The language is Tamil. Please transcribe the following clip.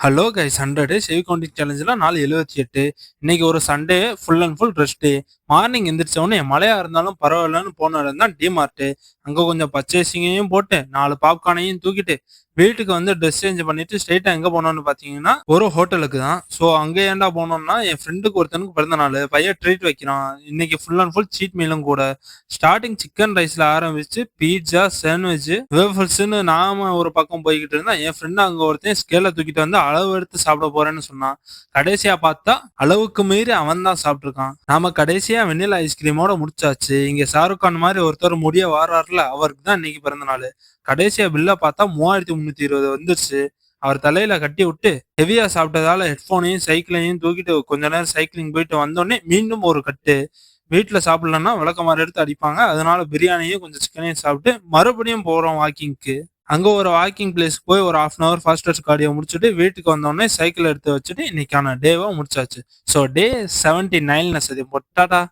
Hello guys 100 days heavy counting சேலஞ்சில் நாள் 78. இன்னைக்கு ஒரு Sunday full and full rest. Morning எந்திரிச்சவொடனே மழையா இருந்தாலும் பரவாயில்லன்னு போன இடம் தான் டிமார்ட்டு. அங்கே கொஞ்சம் பர்ச்சேசிங்கையும் போட்டு 4 பாப்கார்னையும் தூக்கிட்டு வீட்டுக்கு வந்து ட்ரெஸ் சேஞ்ச் பண்ணிட்டு ஸ்ட்ரெயிட்டாக எங்கே போனோம்னு பார்த்தீங்கன்னா ஒரு ஹோட்டலுக்கு தான். ஸோ அங்கே ஏன்டா போனோம்னா என் ஃப்ரெண்டுக்கு ஒருத்தனுக்கு பிறந்த நாள், பையன் ட்ரீட் வைக்கிறான். இன்னைக்கு ஃபுல் அண்ட் ஃபுல் சீட் மீலும் கூட. ஸ்டார்டிங் சிக்கன் ரைஸ்ல ஆரம்பிச்சு பீட்சா, சாண்ட்விச், வேஃபல்ஸ்ன்னு நாம ஒரு பக்கம் போய்கிட்டு இருந்தா என் ஃப்ரெண்டு அங்க ஒருத்தன் ஸ்கேல தூக்கிட்டு வந்து அளவு எடுத்து சாப்பிட போறேன்னு சொன்னான். கடைசியா பார்த்தா அளவுக்கு மீறி அவன் தான் சாப்பிட்டுருக்கான். நாம கடைசியா வெண்ணிலா ஐஸ்கிரீமோட முடிச்சாச்சு. இங்க ஷாருக் கான் மாதிரி ஒருத்தர் முடிய வாராருல, அவருக்கு தான் இன்னைக்கு பிறந்த நாள். கடைசியா பில்ல பார்த்தா 3320 வந்துருச்சு. அவர் தலையில கட்டி விட்டு ஹெவியா சாப்பிட்டதால ஹெட்போனையும் சைக்கிளையும் தூக்கிட்டு கொஞ்ச நேரம் சைக்கிளிங் போயிட்டு வந்தோடனே மீண்டும் ஒரு கட்டு. வீட்டுல சாப்பிடலன்னா விளக்கமாறு எடுத்து அடிப்பாங்க. அதனால பிரியாணியும் கொஞ்சம் சிக்கனையும் சாப்பிட்டு மறுபடியும் போறோம் வாக்கிங்க்கு. அங்க ஒரு வாக்கிங் பிளேஸ்க்கு போய் ஒரு 1/2 hour ஃபாஸ்டஸ்ட் கார்டியோ முடிச்சுட்டு வீட்டுக்கு வந்தோடனே சைக்கிள் எடுத்து வச்சுட்டு இன்னைக்கான டேவை முடிச்சாச்சு. ஸோ டே 79 சதி பொட்டாட்டா.